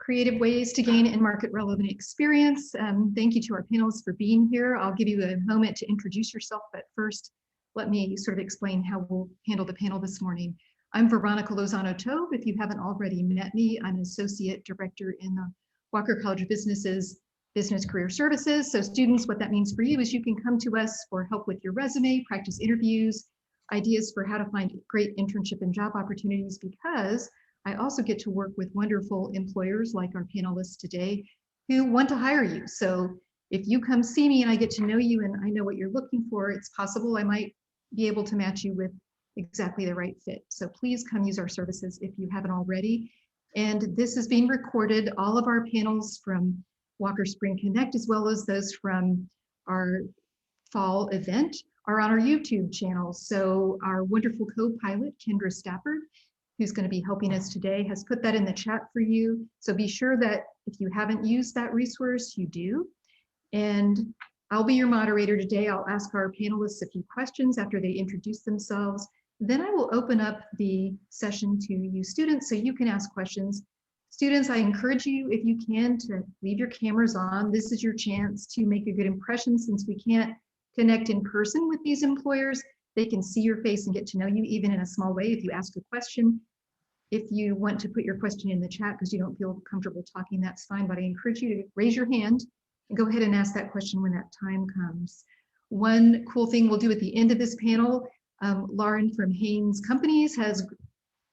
creative ways to gain in-market relevant experience. Thank you to our panelists for being here. I'll give you a moment to introduce yourself, but first, let me sort of explain how we'll handle the panel this morning. I'm Veronica Lozano-Tobe. If you haven't already met me, I'm an associate director in the Walker College of Business's Business Career Services. So students, what that means for you is you can come to us for help with your resume, practice interviews, ideas for how to find great internship and job opportunities, because I also get to work with wonderful employers like our panelists today who want to hire you. So if you come see me and I get to know you and I know what you're looking for, it's possible I might be able to match you with exactly the right fit. So please come use our services if you haven't already. And this is being recorded. All of our panels from Walker Spring Connect, as well as those from our fall event, are on our YouTube channel. So our wonderful co-pilot, Kendra Stafford, who's going to be helping us today, has put that in the chat for you. So be sure that if you haven't used that resource, you do. And I'll be your moderator today. I'll ask our panelists a few questions after they introduce themselves. Then I will open up the session to you students so you can ask questions. Students, I encourage you, if you can, to leave your cameras on. This is your chance to make a good impression. Since we can't connect in person with these employers, they can see your face and get to know you even in a small way if you ask a question. If you want to put your question in the chat because you don't feel comfortable talking, that's fine, but I encourage you to raise your hand and go ahead and ask that question when that time comes. One cool thing we'll do at the end of this panel, Lauren from Haynes Companies has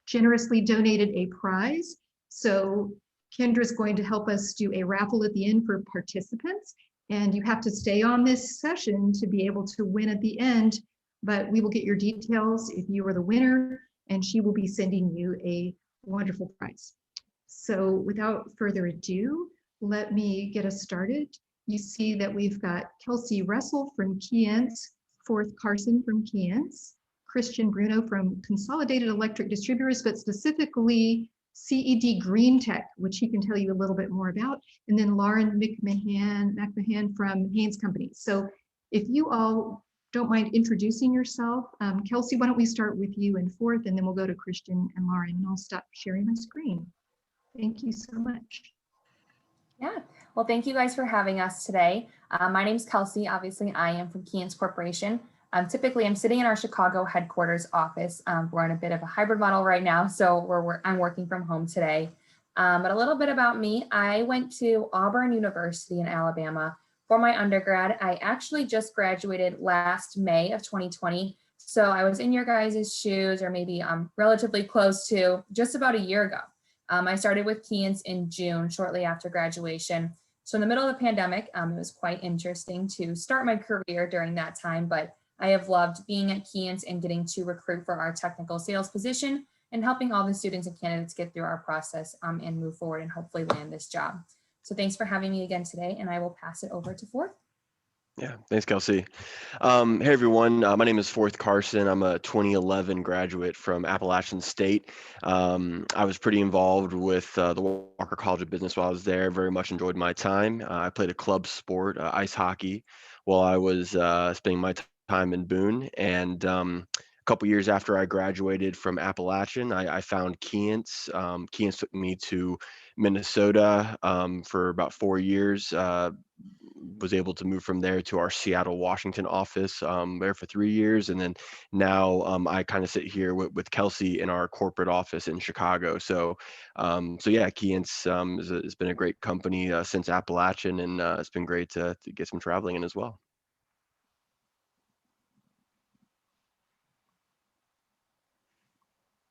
generously donated a prize. So Kendra's going to help us do a raffle at the end for participants. And you have to stay on this session to be able to win at the end, but we will get your details if you are the winner, and she will be sending you a wonderful prize. So without further ado, let me get us started. You see that we've got Kelsey Russell from Keyence, Forthe Carson from Keyence, Christian Bruno from Consolidated Electric Distributors, but specifically CED Green Tech, which he can tell you a little bit more about, and then Lauren McMahan from Haynes Companies. So if you all don't mind introducing yourself, Kelsey, why don't we start with you and Forthe, and then we'll go to Christian and Lauren, and I'll stop sharing my screen. Thank you so much. Yeah, well, thank you guys for having us today. My name's Kelsey. Obviously, I am from Keyence Corporation. Typically, I'm sitting in our Chicago headquarters office. We're on a bit of a hybrid model right now, so I'm working from home today. But a little bit about me, I went to Auburn University in Alabama for my undergrad. I actually just graduated last May of 2020, so I was in your guys' shoes, or maybe relatively close to just about a year ago. I started with Keyence in June, shortly after graduation. So in the middle of the pandemic, it was quite interesting to start my career during that time, but I have loved being at Keyence and getting to recruit for our technical sales position and helping all the students and candidates get through our process and move forward and hopefully land this job. So thanks for having me again today, and I will pass it over to Forthe. Yeah, thanks, Kelsey. Hey, everyone. My name is Forthe Carson. I'm a 2011 graduate from Appalachian State. I was pretty involved with the Walker College of Business while I was there. Very much enjoyed my time. I played a club sport, ice hockey, while I was spending my time in Boone. And a couple years after I graduated from Appalachian, I found Keyence. Keyence took me to Minnesota for about 4 years. Was able to move from there to our Seattle, Washington office there for 3 years. And then now I kind of sit here with Kelsey in our corporate office in Chicago. So yeah, Keyence has been a great company since Appalachian, and it's been great to get some traveling in as well.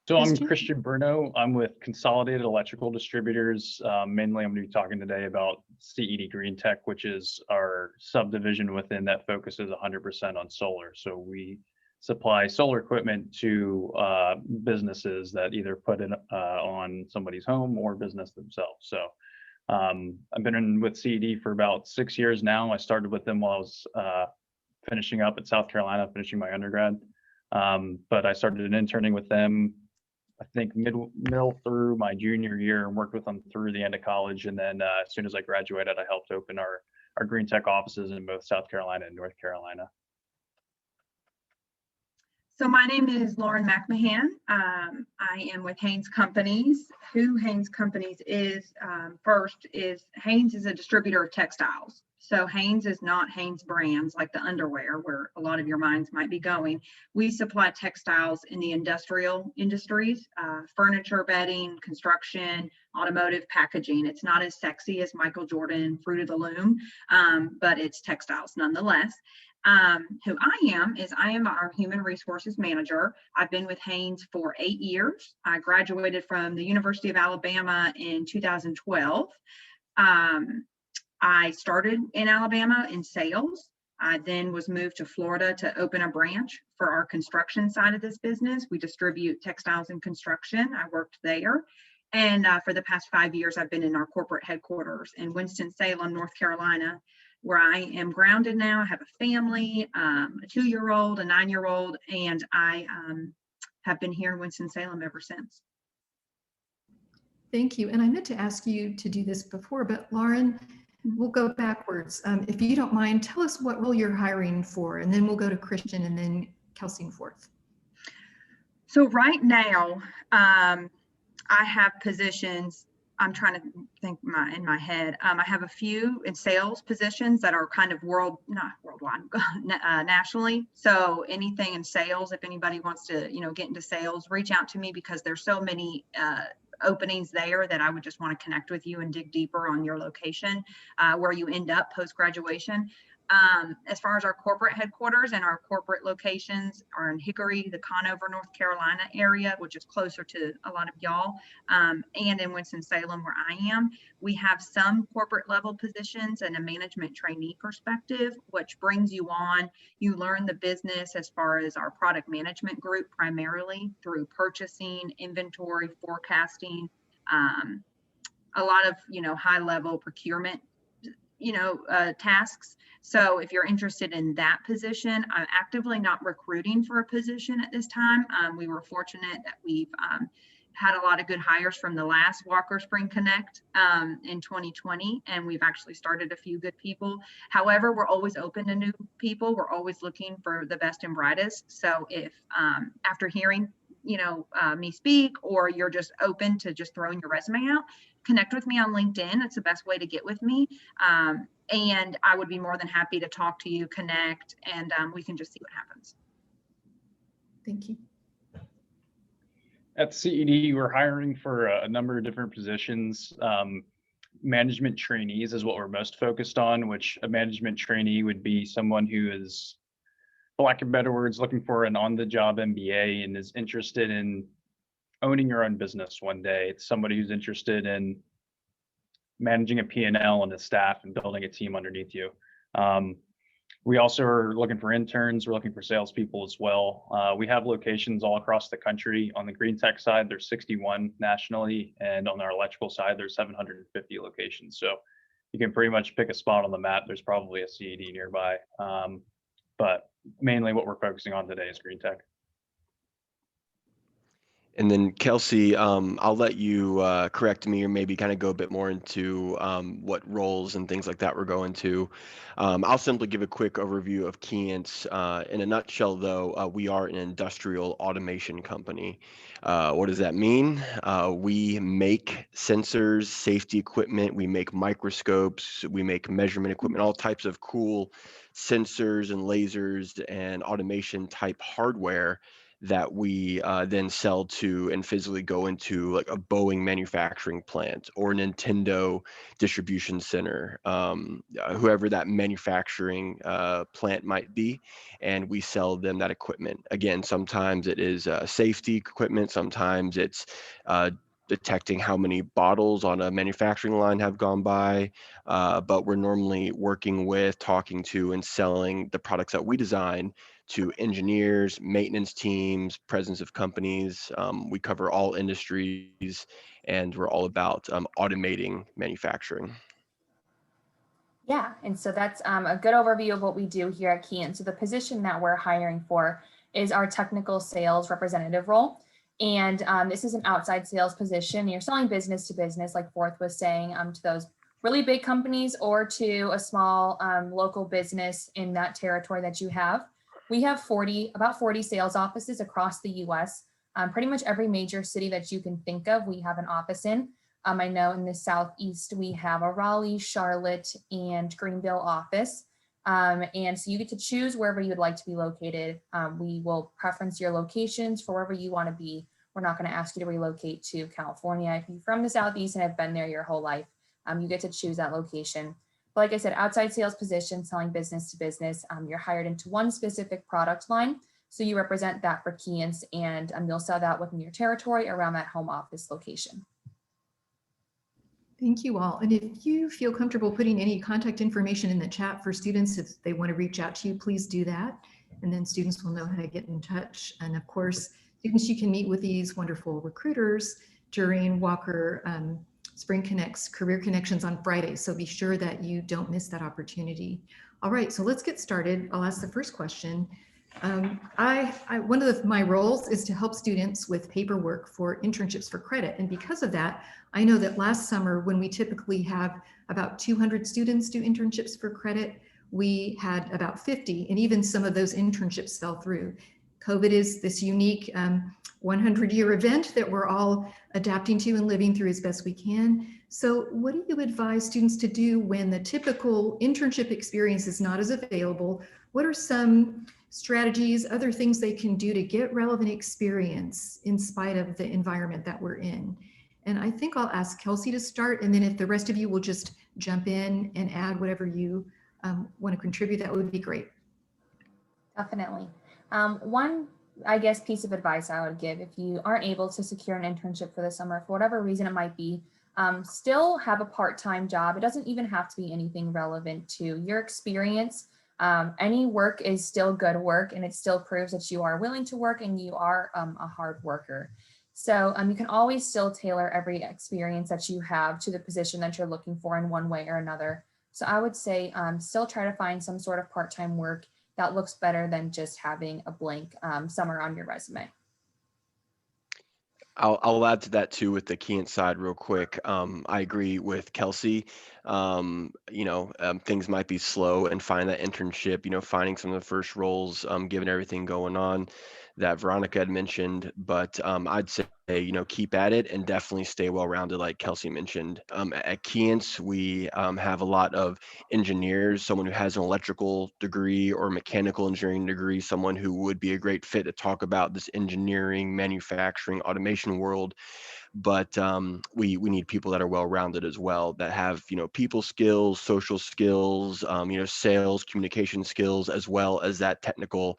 So I'm Christian Bruno. I'm with Consolidated Electrical Distributors. Mainly, I'm going to be talking today about CED Green Tech, which is our subdivision within that focuses 100% on solar. So we supply solar equipment to businesses that either put it on somebody's home or business themselves. So I've been with CED for about 6 years now. I started with them while I was finishing up at South Carolina, finishing my undergrad. But I started interning with them, I think middle through my junior year, and worked with them through the end of college. And then as soon as I graduated, I helped open our Green Tech offices in both South Carolina and North Carolina. So my name is Lauren McMahan. I am with Haynes Companies. Who Haynes Companies is, first is Haynes is a distributor of textiles. So Haynes is not Haynes brands like the underwear where a lot of your minds might be going. We supply textiles in the industrial industries, furniture, bedding, construction, automotive, packaging. It's not as sexy as Michael Jordan, Fruit of the Loom, but it's textiles nonetheless. Who I am our human resources manager. I've been with Haynes for 8 years. I graduated from the University of Alabama in 2012. I started in Alabama in sales. I then was moved to Florida to open a branch for our construction side of this business. We distribute textiles and construction. I worked there. And for the past 5 years, I've been in our corporate headquarters in Winston-Salem, North Carolina, where I am grounded now. I have a family, a 2-year-old, a 9-year-old, and I have been here in Winston-Salem ever since. Thank you. And I meant to ask you to do this before, but Lauren, we'll go backwards. If you don't mind, tell us what role you're hiring for, and then we'll go to Christian and then Kelsey and Forthe. So right now, I have positions. I'm trying to think in my head. I have a few in sales positions that are kind of not worldwide, nationally. So anything in sales, if anybody wants to, get into sales, reach out to me because there's so many openings there that I would just want to connect with you and dig deeper on your location, where you end up post-graduation. As far as our corporate headquarters and our corporate locations are in Hickory, the Conover, North Carolina area, which is closer to a lot of y'all, and in Winston-Salem where I am. We have some corporate level positions and a management trainee perspective, which brings you on. You learn the business as far as our product management group, primarily through purchasing, inventory, forecasting, a lot of, high level procurement tasks. So if you're interested in that position, I'm actively not recruiting for a position at this time. We were fortunate that we've had a lot of good hires from the last Walker Spring Connect in 2020, and we've actually started a few good people. However, we're always open to new people. We're always looking for the best and brightest. So if after hearing me speak, or you're just open to just throwing your resume out, connect with me on LinkedIn. It's the best way to get with me. And I would be more than happy to talk to you, connect, and we can just see what happens. Thank you. At CED, we're hiring for a number of different positions. Management trainees is what we're most focused on, which a management trainee would be someone who is, for lack of better words, looking for an on-the-job MBA and is interested in owning your own business one day. It's somebody who's interested in managing a P&L and a staff and building a team underneath you. We also are looking for interns. We're looking for salespeople as well. We have locations all across the country. On the green tech side, there's 61 nationally, and on our electrical side, there's 750 locations. So you can pretty much pick a spot on the map. There's probably a CED nearby. But mainly what we're focusing on today is green tech. And then Kelsey, I'll let you correct me or maybe kind of go a bit more into what roles and things like that we're going to. I'll simply give a quick overview of Keyence. In a nutshell, though, we are an industrial automation company. What does that mean? We make sensors, safety equipment, we make microscopes, we make measurement equipment, all types of cool sensors and lasers and automation type hardware that we then sell to and physically go into like a Boeing manufacturing plant or a Nintendo distribution center, whoever that manufacturing plant might be, and we sell them that equipment. Again, sometimes it is safety equipment, sometimes it's detecting how many bottles on a manufacturing line have gone by, but we're normally working with, talking to, and selling the products that we design to engineers, maintenance teams, presidents of companies. We cover all industries, and we're all about automating manufacturing. Yeah, and so that's a good overview of what we do here at Keyence. So the position that we're hiring for is our technical sales representative role. And this is an outside sales position. You're selling business to business, like Forthe was saying, to those really big companies or to a small local business in that territory that you have. We have about 40 sales offices across the US. Pretty much every major city that you can think of, we have an office in. I know in the Southeast, we have a Raleigh, Charlotte, and Greenville office. And so you get to choose wherever you would like to be located. We will preference your locations for wherever you want to be. We're not going to ask you to relocate to California. If you're from the Southeast and have been there your whole life, you get to choose that location. But like I said, outside sales position, selling business to business, you're hired into one specific product line. So you represent that for Keyence, and you'll sell that within your territory around that home office location. Thank you all. And if you feel comfortable putting any contact information in the chat for students, if they want to reach out to you, please do that. And then students will know how to get in touch. And of course, students, you can meet with these wonderful recruiters during Walker Spring Connects Career Connections on Friday. So be sure that you don't miss that opportunity. All right, so let's get started. I'll ask the first question. One of my roles is to help students with paperwork for internships for credit. And because of that, I know that last summer, when we typically have about 200 students do internships for credit, we had about 50, and even some of those internships fell through. COVID is this unique 100-year event that we're all adapting to and living through as best we can. So what do you advise students to do when the typical internship experience is not as available? What are some strategies, other things they can do to get relevant experience in spite of the environment that we're in? And I think I'll ask Kelsey to start, and then if the rest of you will just jump in and add whatever you want to contribute, that would be great. Definitely. One, I guess, piece of advice I would give, if you aren't able to secure an internship for the summer, for whatever reason it might be, still have a part-time job. It doesn't even have to be anything relevant to your experience. Any work is still good work, and it still proves that you are willing to work and you are a hard worker. So you can always still tailor every experience that you have to the position that you're looking for in one way or another. So I would say still try to find some sort of part-time work that looks better than just having a blank somewhere on your resume. I'll add to that too with the Keyence side real quick. I agree with Kelsey. Things might be slow and find that internship, finding some of the first roles, given everything going on that Veronica had mentioned. But I'd say, keep at it and definitely stay well-rounded, like Kelsey mentioned. At Keyence, we have a lot of engineers, someone who has an electrical degree or mechanical engineering degree, someone who would be a great fit to talk about this engineering, manufacturing, automation world. But we need people that are well-rounded as well, that have people skills, social skills, sales, communication skills, as well as that technical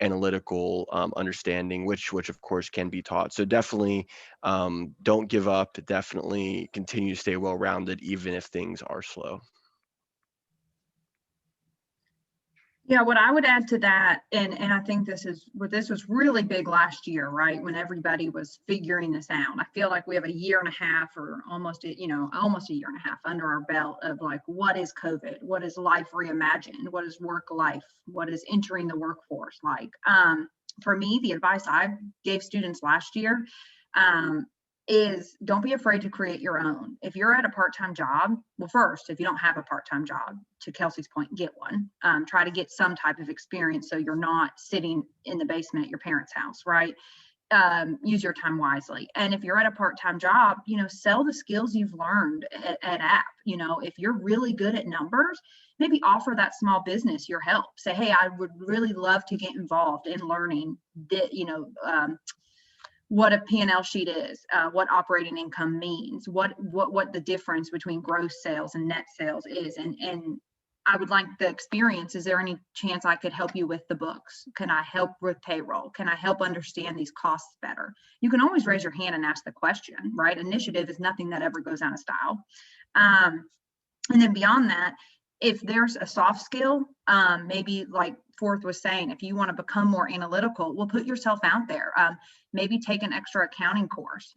analytical understanding, which of course can be taught. So definitely don't give up, definitely continue to stay well-rounded even if things are slow. Yeah, what I would add to that, and I think this was really big last year, right? When everybody was figuring this out. I feel like we have a year and a half or almost a year and a half under our belt of like, what is COVID? What is life reimagined? What is work life? What is entering the workforce like? For me, the advice I gave students last year is don't be afraid to create your own. If you're at a part-time job, well, first, if you don't have a part-time job, to Kelsey's point, get one. Try to get some type of experience so you're not sitting in the basement at your parents' house, right? Use your time wisely. And if you're at a part-time job, sell the skills you've learned at App. If you're really good at numbers, maybe offer that small business your help. Say, hey, I would really love to get involved in learning what a P&L sheet is, what operating income means, what the difference between gross sales and net sales is. And I would like the experience. Is there any chance I could help you with the books? Can I help with payroll? Can I help understand these costs better? You can always raise your hand and ask the question, right? Initiative is nothing that ever goes out of style. And then beyond that, if there's a soft skill, maybe like Forthe was saying, if you want to become more analytical, well, put yourself out there. Maybe take an extra accounting course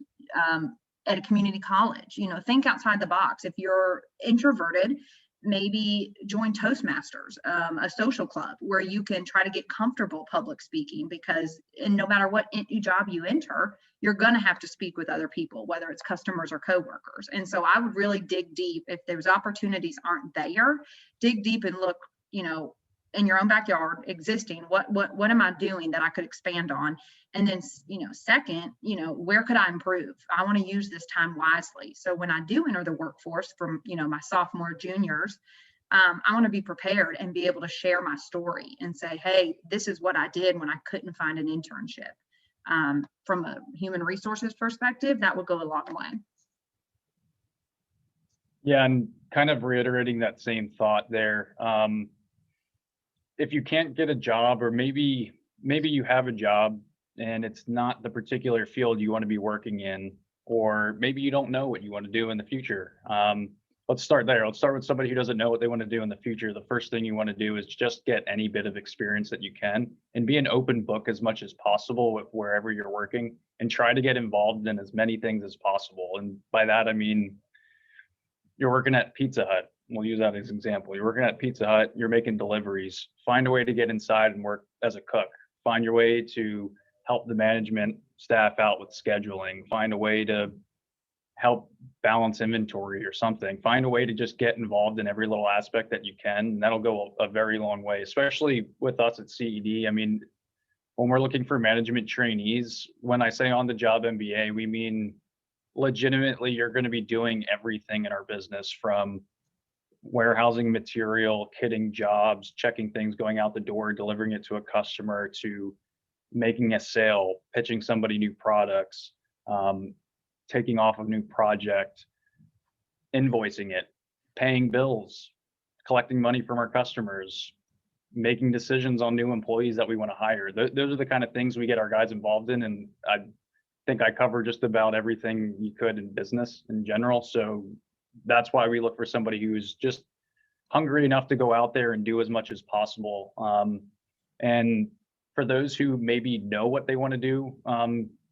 at a community college. Think outside the box. If you're introverted, maybe join Toastmasters, a social club where you can try to get comfortable public speaking, because no matter what job you enter, you're going to have to speak with other people, whether it's customers or coworkers. And so I would really dig deep. If those opportunities aren't there, dig deep and look, in your own backyard, existing, what am I doing that I could expand on? And then, second, where could I improve? I want to use this time wisely. So when I do enter the workforce from, my sophomore, juniors, I want to be prepared and be able to share my story and say, hey, this is what I did when I couldn't find an internship. From a human resources perspective, that would go a long way. Yeah, and kind of reiterating that same thought there. If you can't get a job, or maybe you have a job and it's not the particular field you want to be working in, or maybe you don't know what you want to do in the future. Let's start there. Let's start with somebody who doesn't know what they want to do in the future. The first thing you want to do is just get any bit of experience that you can and be an open book as much as possible with wherever you're working, and try to get involved in as many things as possible. And by that, I mean, you're working at Pizza Hut. We'll use that as an example. You're working at Pizza Hut, you're making deliveries. Find a way to get inside and work as a cook. Find your way to help the management staff out with scheduling. Find a way to help balance inventory or something. Find a way to just get involved in every little aspect that you can. And that'll go a very long way, especially with us at CED. I mean, when we're looking for management trainees, when I say on the job MBA, we mean legitimately you're going to be doing everything in our business, from warehousing material, kitting jobs, checking things going out the door, delivering it to a customer, to making a sale, pitching somebody new products, taking off a new project, invoicing it, paying bills, collecting money from our customers, making decisions on new employees that we want to hire. Those are the kind of things we get our guys involved in. And I think I cover just about everything you could in business in general. So that's why we look for somebody who's just hungry enough to go out there and do as much as possible. And for those who maybe know what they want to do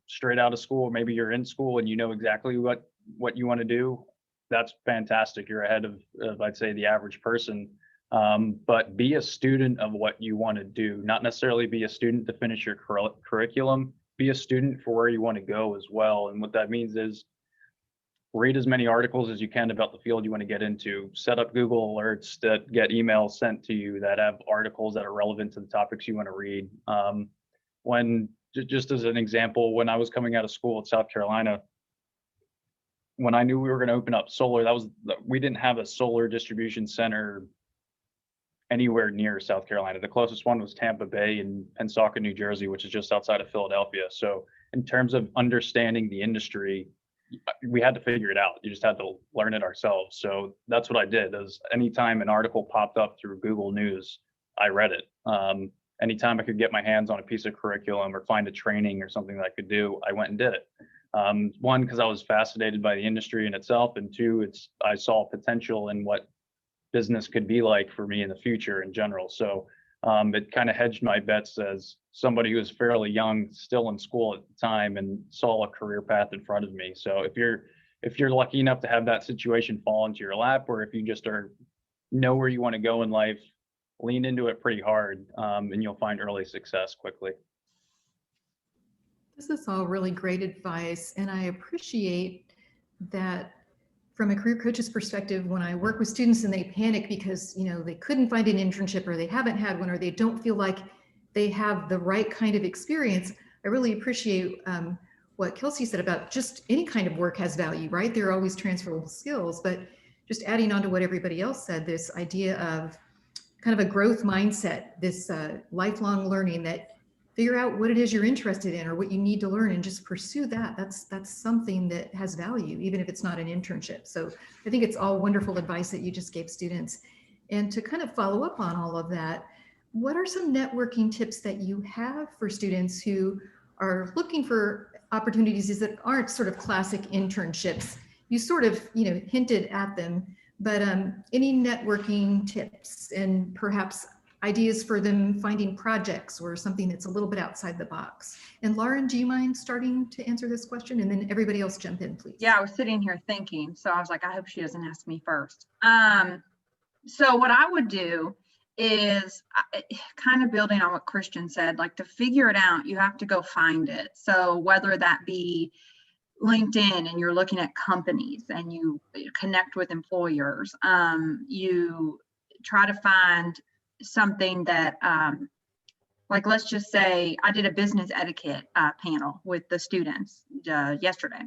straight out of school, maybe you're in school and you know exactly what you want to do, that's fantastic. You're ahead of I'd say the average person. But be a student of what you want to do, not necessarily be a student to finish your curriculum, be a student for where you want to go as well. And what that means is read as many articles as you can about the field you want to get into. Set up Google alerts that get emails sent to you that have articles that are relevant to the topics you want to read. Just as an example, when I was coming out of school at South Carolina, when I knew we were going to open up solar, we didn't have a solar distribution center anywhere near South Carolina. The closest one was Tampa Bay in Pensacola, New Jersey, which is just outside of Philadelphia. So in terms of understanding the industry, we had to figure it out. You just had to learn it ourselves. So that's what I did. Is anytime an article popped up through Google News, I read it. Anytime I could get my hands on a piece of curriculum or find a training or something that I could do, I went and did it. One, because I was fascinated by the industry in itself, and two, I saw potential in what business could be like for me in the future in general. So it kind of hedged my bets as somebody who was fairly young, still in school at the time, and saw a career path in front of me. So if you're lucky enough to have that situation fall into your lap, or if you just know where you want to go in life, lean into it pretty hard, and you'll find early success quickly. This is all really great advice, and I appreciate that. From a career coach's perspective, when I work with students and they panic because they couldn't find an internship, or they haven't had one, or they don't feel like they have the right kind of experience, I really appreciate what Kelsey said about just any kind of work has value, right? There are always transferable skills, but just adding on to what everybody else said, this idea of kind of a growth mindset, this lifelong learning, that figure out what it is you're interested in or what you need to learn and just pursue that. That's something that has value, even if it's not an internship. So I think it's all wonderful advice that you just gave students. And to kind of follow up on all of that, what are some networking tips that you have for students who are looking for opportunities that aren't sort of classic internships? You sort of, hinted at them, but any networking tips and perhaps ideas for them finding projects or something that's a little bit outside the box? And Lauren, do you mind starting to answer this question, and then everybody else jump in, please? Yeah, I was sitting here thinking, so I was like, I hope she doesn't ask me first. So what I would do is kind of building on what Christian said, like, to figure it out, you have to go find it. So whether that be LinkedIn and you're looking at companies and you connect with employers, you try to find something that, like, let's just say I did a business etiquette panel with the students yesterday.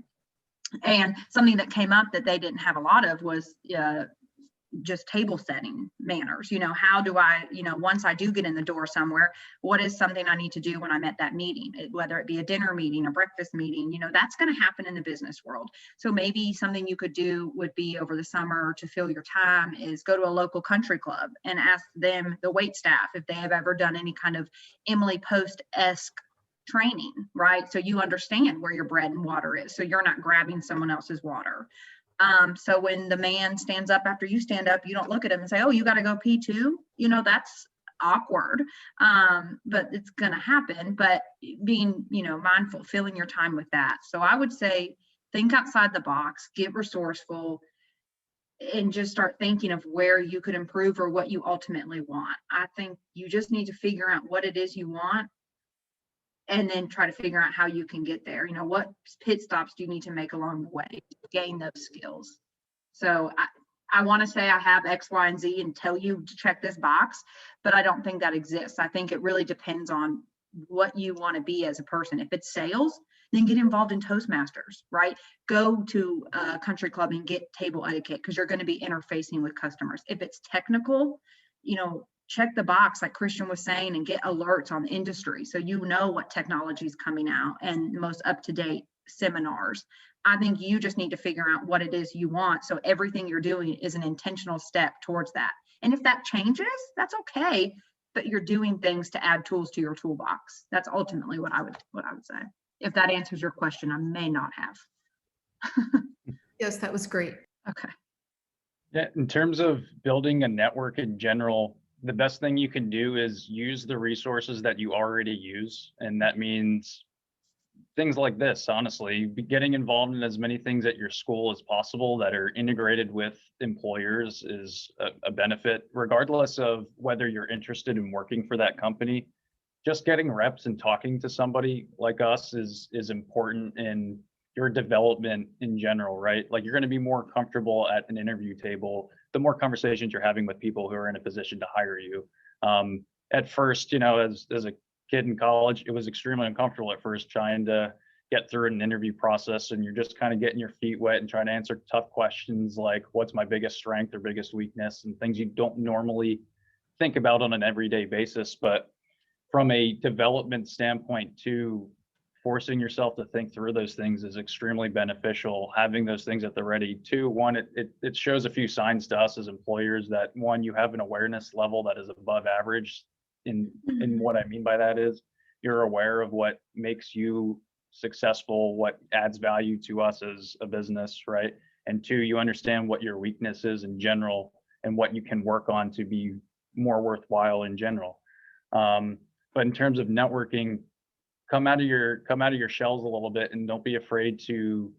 And something that came up that they didn't have a lot of was just table setting manners. How do I, once I do get in the door somewhere, what is something I need to do when I'm at that meeting, whether it be a dinner meeting, a breakfast meeting, that's going to happen in the business world. So maybe something you could do would be over the summer to fill your time is go to a local country club and ask them, the wait staff, if they have ever done any kind of Emily Post-esque training, right? So you understand where your bread and water is. So you're not grabbing someone else's water. So when the man stands up after you stand up, you don't look at him and say, oh, you got to go pee too. That's awkward. But it's going to happen. But being, mindful, filling your time with that. So I would say, think outside the box, get resourceful, and just start thinking of where you could improve or what you ultimately want. I think you just need to figure out what it is you want, and then try to figure out how you can get there. What pit stops do you need to make along the way to gain those skills? So I want to say I have X, Y, and Z and tell you to check this box, but I don't think that exists. I think it really depends on what you want to be as a person. If it's sales, then get involved in Toastmasters, right? Go to a country club and get table etiquette because you're going to be interfacing with customers. If it's technical, check the box like Christian was saying and get alerts on industry so what technology is coming out and the most up-to-date seminars. I think you just need to figure out what it is you want, so everything you're doing is an intentional step towards that. And if that changes, that's okay, but you're doing things to add tools to your toolbox. That's ultimately what I would say. If that answers your question, I may not have. Yes, that was great. Okay. Yeah, in terms of building a network in general, the best thing you can do is use the resources that you already use. And that means things like this, honestly, getting involved in as many things at your school as possible that are integrated with employers is a benefit, regardless of whether you're interested in working for that company. Just getting reps and talking to somebody like us is important in your development in general, right? Like, you're going to be more comfortable at an interview table the more conversations you're having with people who are in a position to hire you. At first, as a kid in college, it was extremely uncomfortable at first trying to get through an interview process, and you're just kind of getting your feet wet and trying to answer tough questions like, what's my biggest strength or biggest weakness, and things you don't normally think about on an everyday basis. But from a development standpoint too, forcing yourself to think through those things is extremely beneficial. Having those things at the ready too. One, it shows a few signs to us as employers that, one, you have an awareness level that is above average. And what I mean by that is you're aware of what makes you successful, what adds value to us as a business, right? And two, you understand what your weakness is in general and what you can work on to be more worthwhile in general. But in terms of networking, come out of your shells a little bit, and don't be afraid to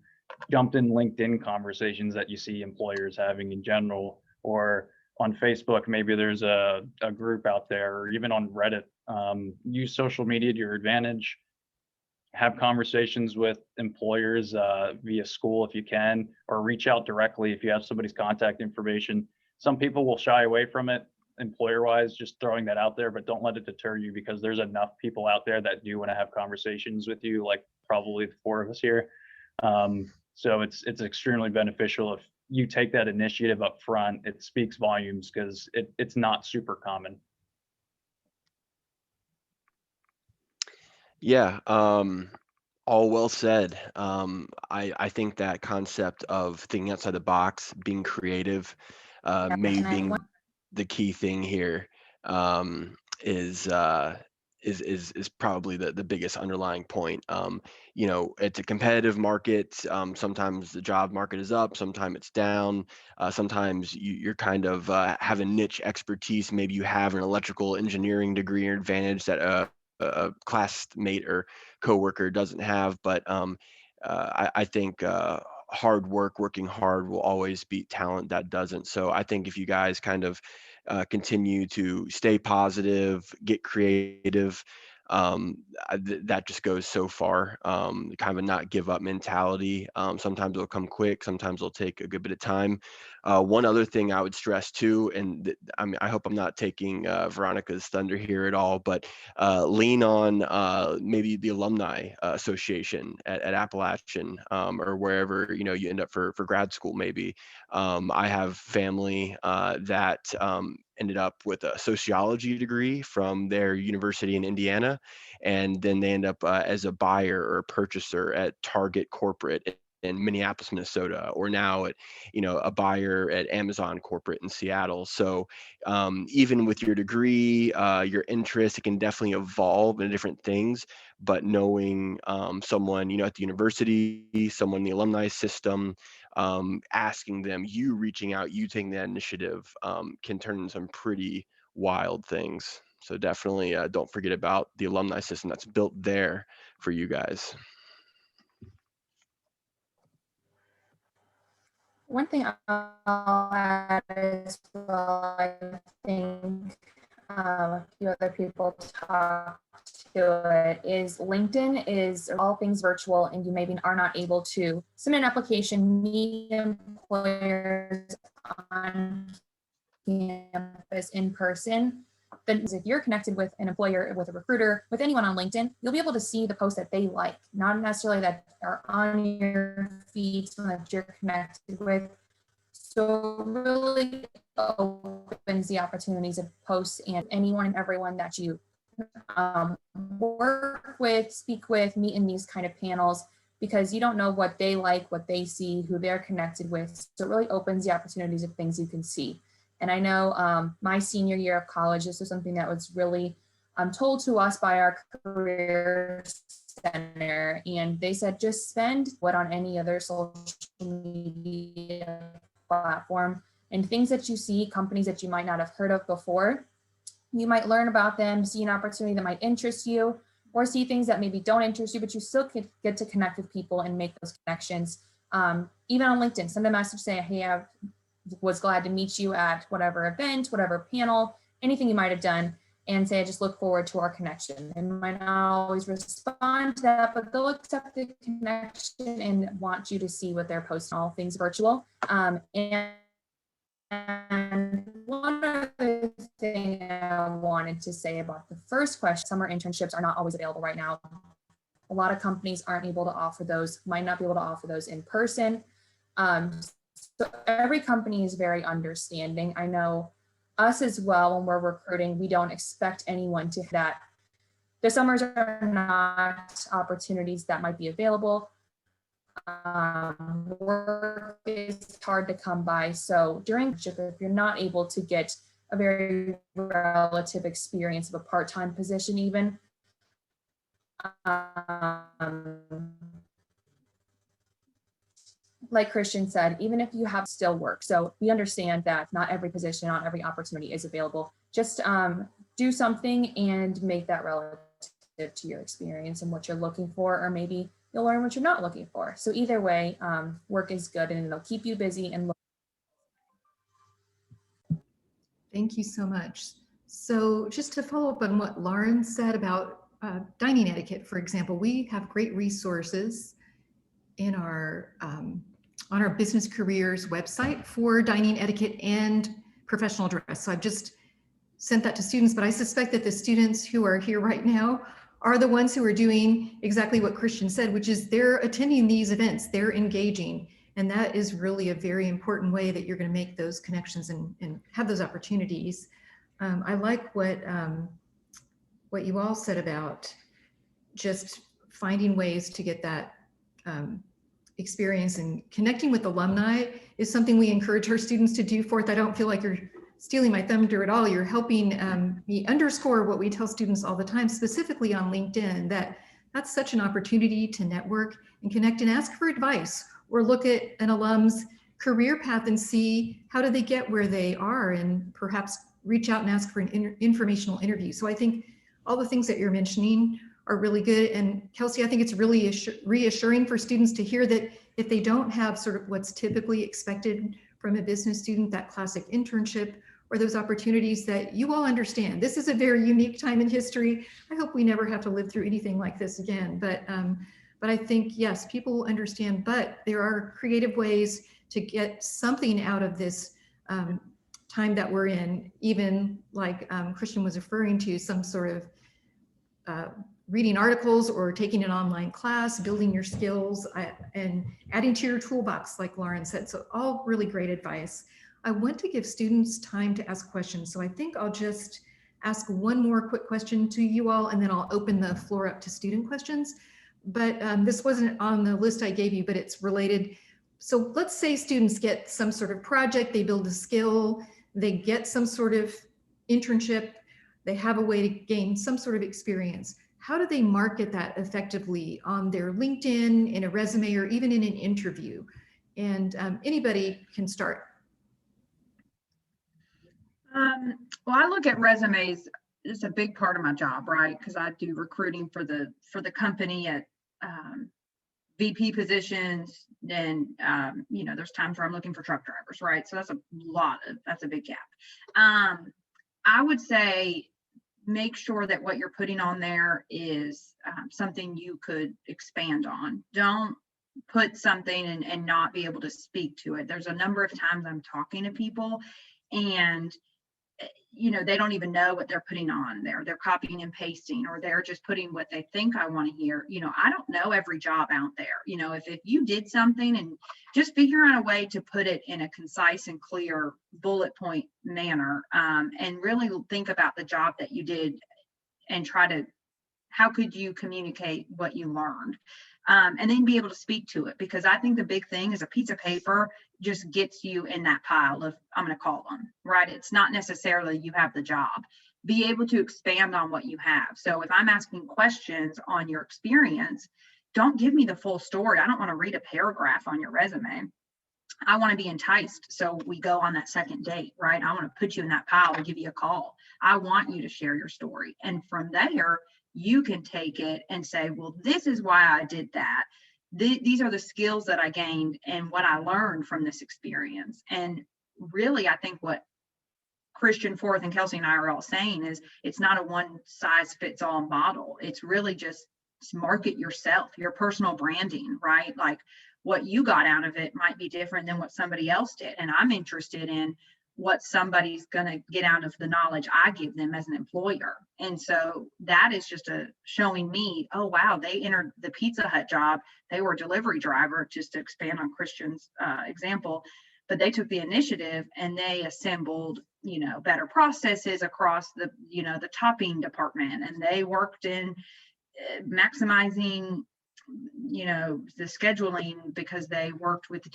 jump in LinkedIn conversations that you see employers having in general, or on Facebook, maybe there's a group out there, or even on Reddit. Use social media to your advantage. Have conversations with employers via school if you can, or reach out directly if you have somebody's contact information. Some people will shy away from it, employer-wise, just throwing that out there, but don't let it deter you, because there's enough people out there that do want to have conversations with you, like probably the four of us here. So it's extremely beneficial if you take that initiative up front. It speaks volumes because it's not super common. Yeah, all well said. I think that concept of thinking outside the box, being creative, maybe being the key thing here, is probably the biggest underlying point. It's a competitive market. Sometimes the job market is up, sometimes it's down. Sometimes you're kind of have a niche expertise. Maybe you have an electrical engineering degree or advantage that a classmate or coworker doesn't have. But I think working hard will always beat talent that doesn't. So I think if you guys kind of continue to stay positive, get creative, that just goes so far. Kind of a not give up mentality. Sometimes it'll come quick, sometimes it'll take a good bit of time. One other thing I would stress too, and I mean, I hope I'm not taking Veronica's thunder here at all, but lean on maybe the alumni association at Appalachian or wherever you end up for grad school. Maybe I have family that ended up with a sociology degree from their university in Indiana, and then they end up as a buyer or purchaser at Target corporate in Minneapolis, Minnesota, or now at a buyer at Amazon corporate in Seattle. So even with your degree, your interest, it can definitely evolve into different things. But knowing someone at the university, someone in the alumni system, asking them, you reaching out, you taking that initiative, can turn into some pretty wild things. So definitely don't forget about the alumni system that's built there for you guys. One thing I'll add as well, I think a few other people talked to it, is LinkedIn is all things virtual, and you maybe are not able to submit an application, meet employers on campus in person. Then if you're connected with an employer, with a recruiter, with anyone on LinkedIn, you'll be able to see the posts that they like, not necessarily that are on your feed, someone that you're connected with. So really opens the opportunities of posts and anyone and everyone that you work with, speak with, meet in these kind of panels, because you don't know what they like, what they see, who they're connected with. So it really opens the opportunities of things you can see. And I know my senior year of college, this was something that was really told to us by our career center. And they said, just spend what on any other social media platform, and things that you see, companies that you might not have heard of before. You might learn about them, see an opportunity that might interest you, or see things that maybe don't interest you, but you still could get to connect with people and make those connections. Even on LinkedIn, send a message, say, hey, I was glad to meet you at whatever event, whatever panel, anything you might have done, and say, I just look forward to our connection. They might not always respond to that, but they'll accept the connection and want you to see what they're posting, all things virtual. And one other thing I wanted to say about the first question, summer internships are not always available right now. A lot of companies aren't able to offer those, might not be able to offer those in person. So every company is very understanding. I know us as well, when we're recruiting, we don't expect anyone to that. The summers are not opportunities that might be available. Work is hard to come by. So during internship, if you're not able to get a very relative experience of a part-time position even, like Christian said, even if you have still work. So we understand that not every position, not every opportunity is available. Just do something and make that relative to your experience and what you're looking for, or maybe you'll learn what you're not looking for. So either way, work is good and it'll keep you busy. And Thank you so much. So just to follow up on what Lauren said about dining etiquette, for example, we have great resources in our on our business careers website for dining etiquette and professional dress. So I've just sent that to students, but I suspect that the students who are here right now are the ones who are doing exactly what Christian said, which is they're attending these events, they're engaging. And that is really a very important way that you're going to make those connections and have those opportunities. I like what you all said about just finding ways to get that experience, and connecting with alumni is something we encourage our students to do. Forthe, I don't feel like you're stealing my thunder at all. You're helping me underscore what we tell students all the time, specifically on LinkedIn, that's such an opportunity to network and connect and ask for advice, or look at an alum's career path and see how do they get where they are, and perhaps reach out and ask for an informational interview. So I think all the things that you're mentioning are really good. And Kelsey, I think it's really reassuring for students to hear that if they don't have sort of what's typically expected from a business student, that classic internship or those opportunities, that you all understand. This is a very unique time in history. I hope we never have to live through anything like this again, but But I think, yes, people understand, but there are creative ways to get something out of this time that we're in, even like Christian was referring to, some sort of reading articles or taking an online class, building your skills, and adding to your toolbox, like Lauren said. So all really great advice. I want to give students time to ask questions. So I think I'll just ask one more quick question to you all, and then I'll open the floor up to student questions. But this wasn't on the list I gave you, but it's related. So let's say students get some sort of project, they build a skill, they get some sort of internship, they have a way to gain some sort of experience. How do they market that effectively on their LinkedIn, in a resume, or even in an interview? And anybody can start. Well, I look at resumes. It's a big part of my job, right? Because I do recruiting for the company at VP positions, and there's times where I'm looking for truck drivers, right? So that's a big gap. I would say make sure that what you're putting on there is something you could expand on. Don't put something and not be able to speak to it. There's a number of times I'm talking to people and they don't even know what they're putting on there. They're copying and pasting, or they're just putting what they think I want to hear. I don't know every job out there. If you did something, and just figure out a way to put it in a concise and clear bullet point manner, and really think about the job that you did and how could you communicate what you learned? And then be able to speak to it, because I think the big thing is a piece of paper just gets you in that pile of, I'm going to call them, right? It's not necessarily you have the job. Be able to expand on what you have. So if I'm asking questions on your experience, don't give me the full story. I don't want to read a paragraph on your resume. I want to be enticed. So we go on that second date, right? I want to put you in that pile and give you a call. I want you to share your story. And from there, you can take it and say, well, this is why I did that. These are the skills that I gained and what I learned from this experience. And really, I think what Christian, Forthe, and Kelsey and I are all saying is it's not a one size fits all model. It's really just market yourself, your personal branding, right? Like what you got out of it might be different than what somebody else did. And I'm interested in what somebody's going to get out of the knowledge I give them as an employer. And so that is just showing me, oh, wow, they entered the Pizza Hut job. They were a delivery driver, just to expand on Christian's example, but they took the initiative and they assembled, better processes across the topping department. And they worked in maximizing, the scheduling because they worked with,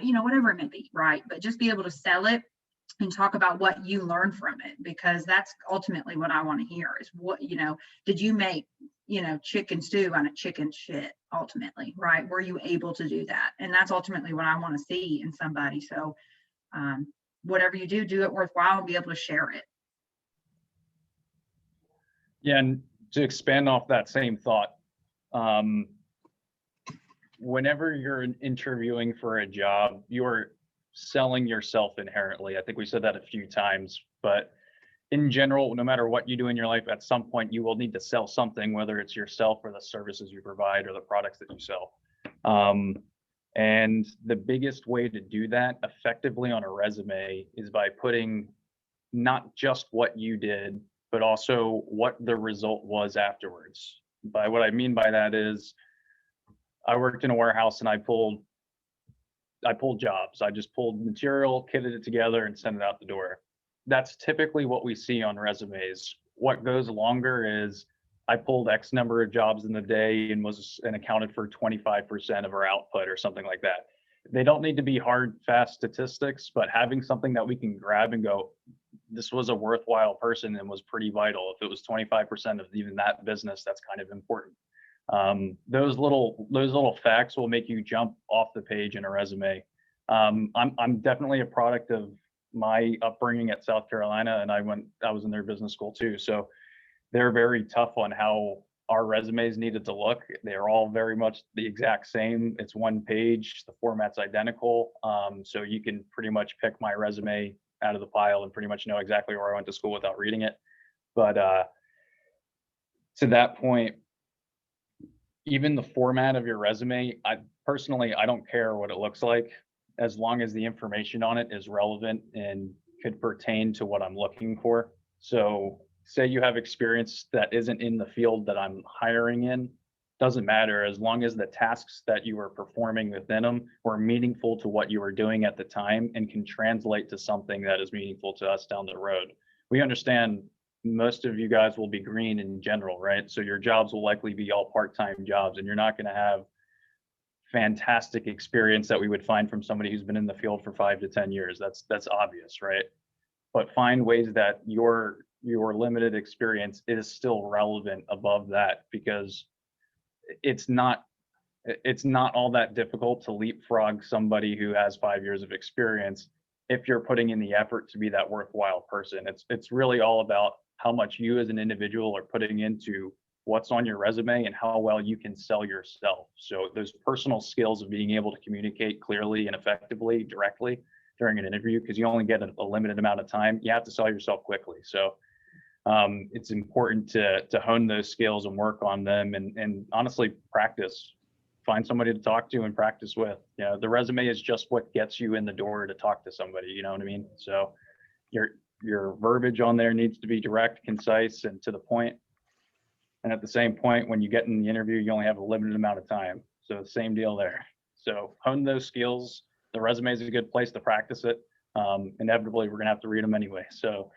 whatever it may be, right? But just be able to sell it and talk about what you learned from it, because that's ultimately what I want to hear is what, did you make, chicken stew on a chicken shit ultimately, right? Were you able to do that? And that's ultimately what I want to see in somebody. So whatever you do it worthwhile and be able to share it. Yeah, and to expand off that same thought, whenever you're interviewing for a job, you're selling yourself inherently. I think we said that a few times, but in general, no matter what you do in your life, at some point you will need to sell something, whether it's yourself or the services you provide or the products that you sell. And the biggest way to do that effectively on a resume is by putting not just what you did, but also what the result was afterwards. By what I mean by that is I worked in a warehouse and I pulled jobs. I just pulled material, kitted it together, and sent it out the door. That's typically what we see on resumes. What goes longer is I pulled X number of jobs in the day and accounted for 25% of our output or something like that. They don't need to be hard, fast statistics, but having something that we can grab and go, this was a worthwhile person and was pretty vital. If it was 25% of even that business, that's kind of important. Those little facts will make you jump off the page in a resume. I'm definitely a product of my upbringing at South Carolina, and I was in their business school too. So they're very tough on how our resumes needed to look. They're all very much the exact same. It's one page, the format's identical. So you can pretty much pick my resume out of the pile and pretty much know exactly where I went to school without reading it. But to that point, even the format of your resume, I don't care what it looks like, as long as the information on it is relevant and could pertain to what I'm looking for. So say you have experience that isn't in the field that I'm hiring in, doesn't matter, as long as the tasks that you were performing within them were meaningful to what you were doing at the time and can translate to something that is meaningful to us down the road. We understand most of you guys will be green in general, right? So your jobs will likely be all part-time jobs, and you're not going to have fantastic experience that we would find from somebody who's been in the field for 5 to 10 years. That's obvious, right? But find ways that your limited experience is still relevant above that, because it's not all that difficult to leapfrog somebody who has 5 years of experience if you're putting in the effort to be that worthwhile person. It's really all about how much you as an individual are putting into what's on your resume and how well you can sell yourself. So those personal skills of being able to communicate clearly and effectively, directly during an interview, because you only get a limited amount of time, you have to sell yourself quickly. So it's important to hone those skills and work on them, and honestly practice. Find somebody to talk to and practice with. You know, the resume is just what gets you in the door to talk to somebody, you know what I mean? So your verbiage on there needs to be direct, concise, and to the point. And at the same point, when you get in the interview, you only have a limited amount of time. So same deal there. So hone those skills. The resume is a good place to practice it. Inevitably, we're gonna have to read them anyway. So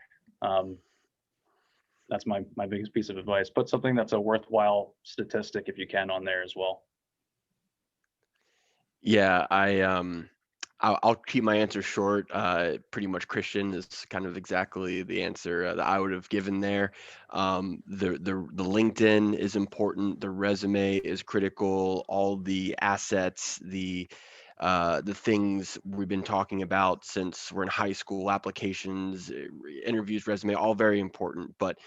that's my biggest piece of advice. Put something that's a worthwhile statistic, if you can, on there as well. Yeah, I'll keep my answer short. Pretty much Christian is kind of exactly the answer that I would have given there. The LinkedIn is important. The resume is critical. All the assets, the things we've been talking about since we're in high school, applications, interviews, resume, all very important. But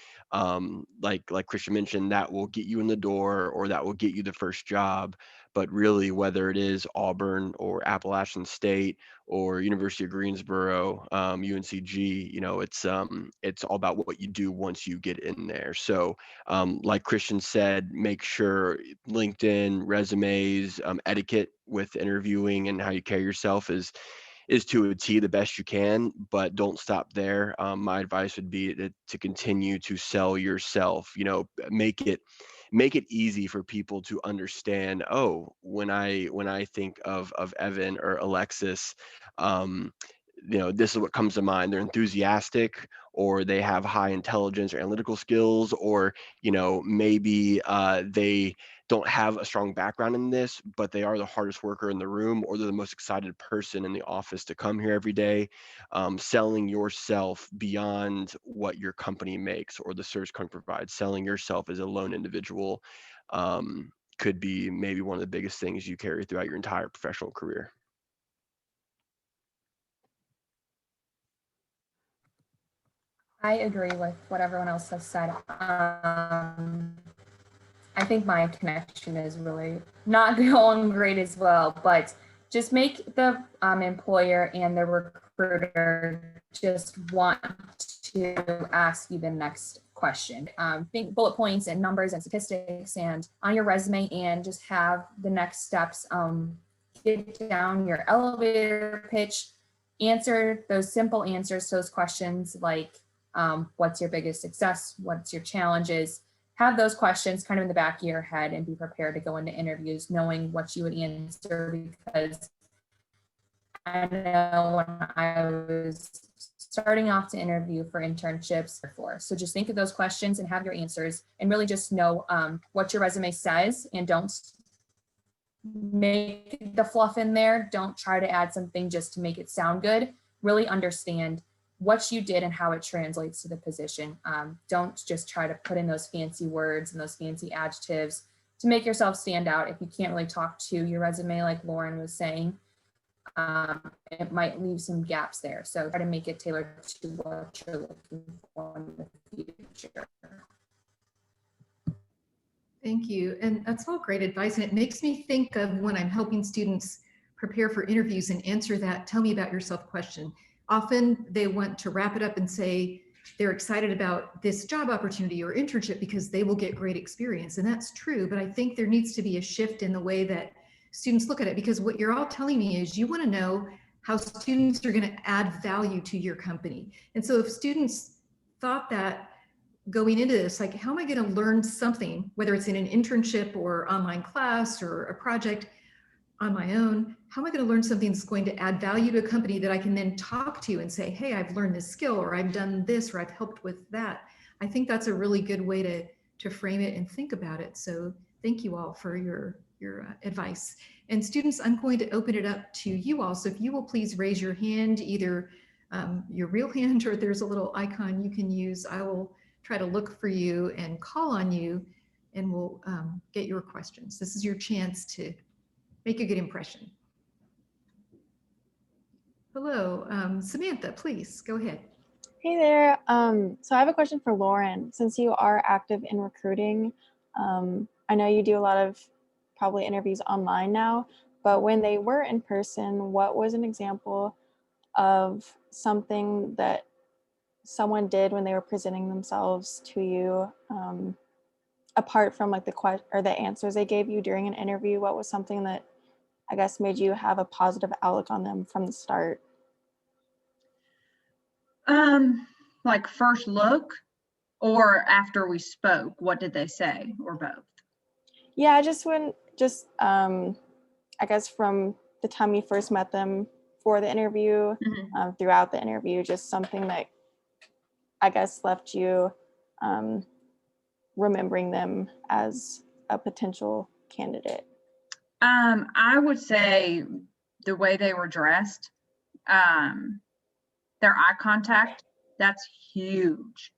like Christian mentioned, that will get you in the door, or that will get you the first job. But really, whether it is Auburn or Appalachian State or University of Greensboro, UNCG, you know, it's all about what you do once you get in there. So like Christian said, make sure LinkedIn, resumes, etiquette with interviewing and how you carry yourself is to a T the best you can, but don't stop there. My advice would be to continue to sell yourself. You know, make it easy for people to understand. Oh, when I think of Evan or Alexis, you know, this is what comes to mind. They're enthusiastic, or they have high intelligence or analytical skills, or, you know, maybe they don't have a strong background in this, but they are the hardest worker in the room, or they're the most excited person in the office to come here every day. Selling yourself beyond what your company makes or the service company provides, selling yourself as a lone individual could be maybe one of the biggest things you carry throughout your entire professional career. I agree with what everyone else has said. I think my connection is really not going great as well, but just make the employer and the recruiter just want to ask you the next question. Think bullet points and numbers and statistics and on your resume, and just have the next steps. Get down your elevator pitch, answer those simple answers to those questions like what's your biggest success, what's your challenges. Have those questions kind of in the back of your head and be prepared to go into interviews knowing what you would answer, because I know when I was starting off to interview for internships before. So just think of those questions and have your answers, and really just know what your resume says, and don't make the fluff in there. Don't try to add something just to make it sound good. Really understand what you did and how it translates to the position. Don't just try to put in those fancy words and those fancy adjectives to make yourself stand out. If you can't really talk to your resume, like Lauren was saying, it might leave some gaps there. So try to make it tailored to what you're looking for in the future. Thank you. And that's all great advice. And it makes me think of when I'm helping students prepare for interviews and answer that "tell me about yourself" question. Often they want to wrap it up and say, they're excited about this job opportunity or internship because they will get great experience. And that's true, but I think there needs to be a shift in the way that students look at it, because what you're all telling me is you want to know how students are going to add value to your company. And so if students thought that going into this, like, how am I going to learn something, whether it's in an internship or online class or a project on my own, how am I going to learn something that's going to add value to a company that I can then talk to and say, hey, I've learned this skill, or I've done this, or I've helped with that. I think that's a really good way to frame it and think about it. So thank you all for your advice. And students, I'm going to open it up to you all. So if you will please raise your hand, either your real hand, or there's a little icon you can use. I will try to look for you and call on you, and we'll get your questions. This is your chance to make a good impression. Hello, Samantha, please go ahead. Hey there. So I have a question for Lauren. Since you are active in recruiting, I know you do a lot of probably interviews online now, but when they were in person, what was an example of something that someone did when they were presenting themselves to you, apart from like the answers they gave you during an interview? What was something that I guess made you have a positive outlook on them from the start? Like first look or after we spoke, what did they say, or both? Yeah, I guess from the time you first met them for the interview, throughout the interview, just something that I guess left you remembering them as a potential candidate. I would say the way they were dressed, their eye contact, that's huge.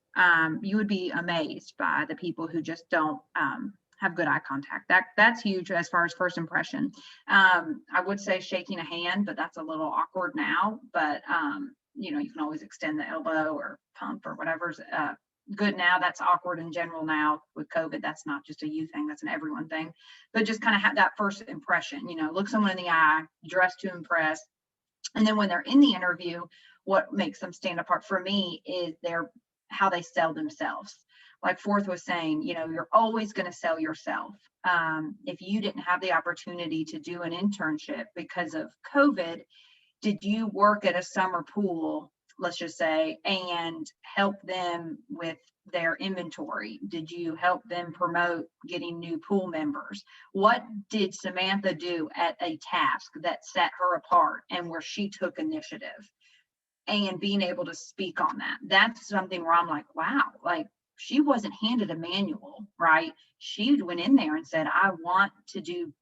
You would be amazed by the people who just don't have good eye contact. That's huge as far as first impression. I would say shaking a hand, but that's a little awkward now. But you can always extend the elbow or pump or whatever's good now. That's awkward in general now with COVID. That's not just a you thing, that's an everyone thing. But just kind of have that first impression, look someone in the eye, dress to impress. And then when they're in the interview, what makes them stand apart for me is how they sell themselves. Like Forthe was saying, you're always going to sell yourself. If you didn't have the opportunity to do an internship because of COVID, did you work at a summer pool, let's just say, and help them with their inventory? Did you help them promote getting new pool members? What did Samantha do at a task that set her apart and where she took initiative? And being able to speak on that. That's something where I'm like, wow, like she wasn't handed a manual, right? She went in there and said, I want to do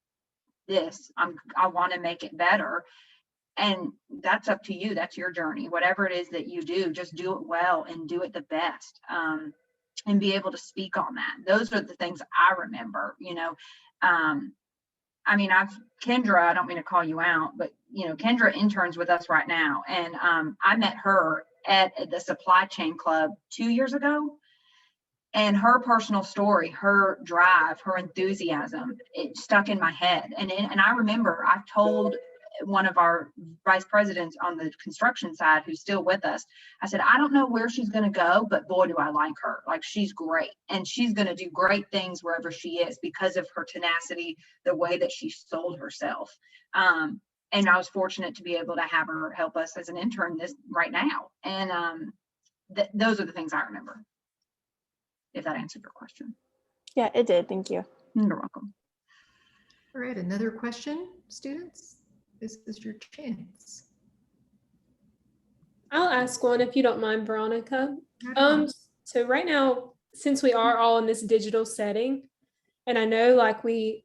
this. I want to make it better. And that's up to you. That's your journey. Whatever it is that you do, just do it well and do it the best. And be able to speak on that. Those are the things I remember, Kendra, I don't mean to call you out, but Kendra interns with us right now. And I met her at the supply chain club 2 years ago. And her personal story, her drive, her enthusiasm, it stuck in my head. And I remember I told one of our vice presidents on the construction side, who's still with us, I said, I don't know where she's going to go, but boy, do I like her. Like, she's great. And she's going to do great things wherever she is because of her tenacity, the way that she sold herself. And I was fortunate to be able to have her help us as an intern right now. And those are the things I remember. If that answered your question. Yeah, it did. Thank you. You're welcome. All right, another question, students? This is your chance. I'll ask one if you don't mind, Veronica. Mm-hmm. So right now, since we are all in this digital setting, and I know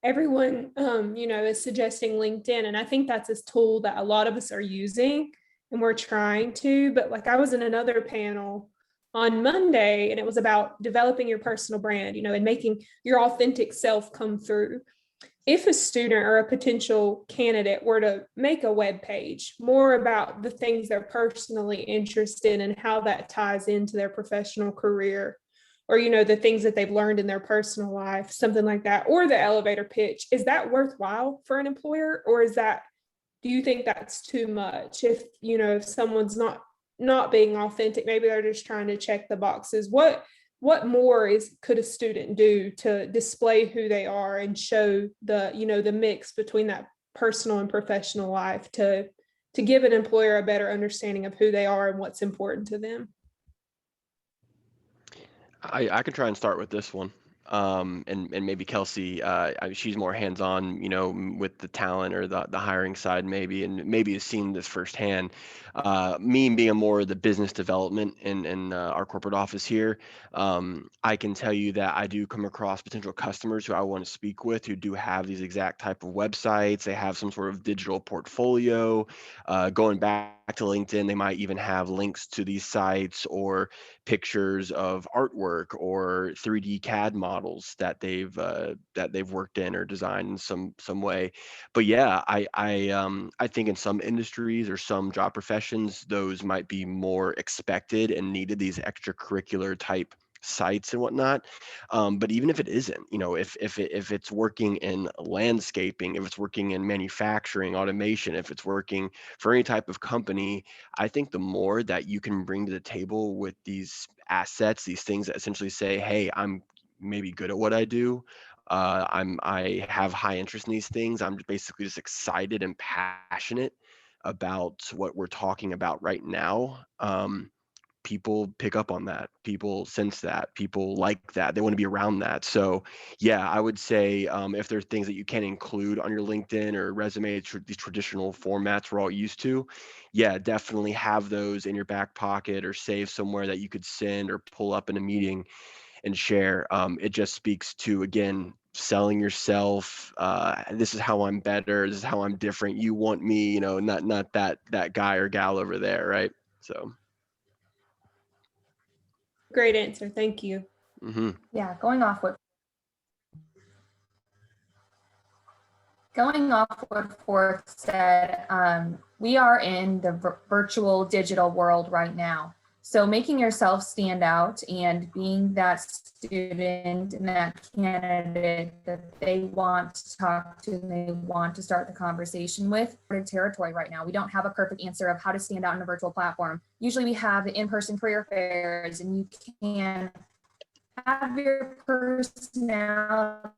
everyone, is suggesting LinkedIn, and I think that's a tool that a lot of us are using and we're trying to, but I was in another panel on Monday and it was about developing your personal brand, and making your authentic self come through. If a student or a potential candidate were to make a web page more about the things they're personally interested in and how that ties into their professional career, or, the things that they've learned in their personal life, something like that, or the elevator pitch, is that worthwhile for an employer? Or do you think that's too much if someone's not not being authentic. Maybe they're just trying to check the boxes. What more could a student do to display who they are and show the mix between that personal and professional life to give an employer a better understanding of who they are and what's important to them? I can try and start with this one. And maybe Kelsey, she's more hands-on, with the talent or the hiring side maybe, and maybe has seen this firsthand. Me being more of the business development in our corporate office here, I can tell you that I do come across potential customers who I want to speak with who do have these exact type of websites. They have some sort of digital portfolio. Going back to LinkedIn, they might even have links to these sites or pictures of artwork or 3D CAD models that they've worked in or designed in some way. But yeah, I think in some industries or some job professions, those might be more expected and needed, these extracurricular type sites and whatnot. But even if it isn't, if it's working in landscaping, if it's working in manufacturing, automation, if it's working for any type of company, I think the more that you can bring to the table with these assets, these things that essentially say, hey, I'm maybe good at what I do. I have high interest in these things. I'm basically just excited and passionate about what we're talking about right now. People pick up on that. People sense that. People like that. They want to be around that. So, yeah, I would say if there's things that you can include on your LinkedIn or resume, these traditional formats we're all used to, yeah, definitely have those in your back pocket or save somewhere that you could send or pull up in a meeting and share. It just speaks to, again, selling yourself. This is how I'm better. This is how I'm different. You want me, not that guy or gal over there, right? So. Great answer. Thank you. Mm-hmm. Yeah, going off what Forthe said, we are in the virtual digital world right now. So making yourself stand out and being that student and that candidate that they want to talk to and they want to start the conversation with, we're in territory right now. We don't have a perfect answer of how to stand out in a virtual platform. Usually we have the in-person career fairs, and you can have your personality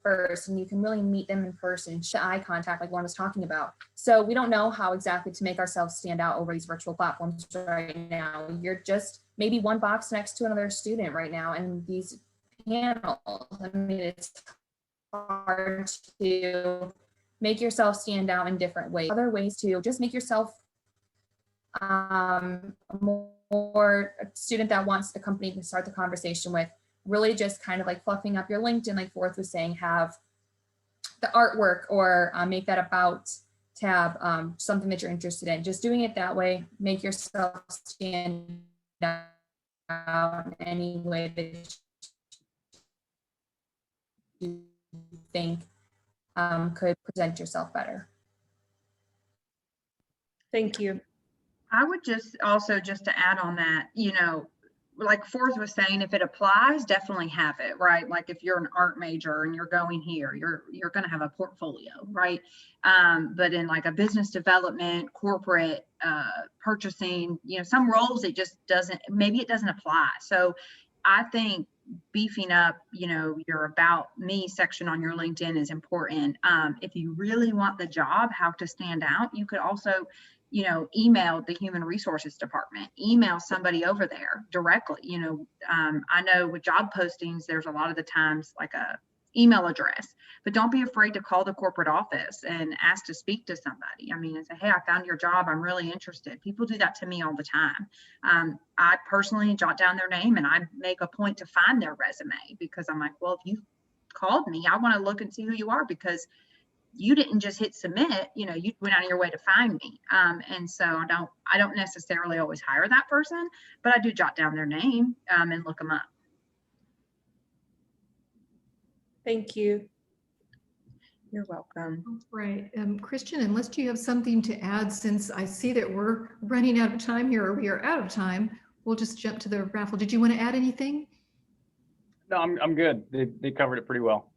first, and you can really meet them in person, eye contact like Lauren was talking about. So we don't know how exactly to make ourselves stand out over these virtual platforms right now. You're just maybe one box next to another student right now in these panels. I mean, it's hard to make yourself stand out in different ways. Other ways to just make yourself more a student that wants the company to start the conversation with. Really just kind of like fluffing up your LinkedIn, like Forthe was saying, have the artwork or make that about tab, something that you're interested in. Just doing it that way, make yourself stand out in any way that you think could present yourself better. Thank you. I would just to add on that, like Forthe was saying, if it applies, definitely have it, right? Like if you're an art major and you're going here, you're going to have a portfolio, right? But in like a business development, corporate, purchasing, some roles, it doesn't apply. So I think beefing up, your about me section on your LinkedIn is important. If you really want the job, how to stand out, you could also email the human resources department, email somebody over there directly. I know with job postings, there's a lot of the times like a email address, but don't be afraid to call the corporate office and ask to speak to somebody. I mean, and say, hey, I found your job. I'm really interested. People do that to me all the time. I personally jot down their name and I make a point to find their resume because I'm like, well, if you called me, I want to look and see who you are because you didn't just hit submit, you went out of your way to find me. And so I don't necessarily always hire that person, but I do jot down their name and look them up. Thank you. You're welcome. Right. Christian, unless you have something to add, since I see that we're running out of time here, or we are out of time, we'll just jump to the raffle. Did you want to add anything? No, I'm good. They covered it pretty well.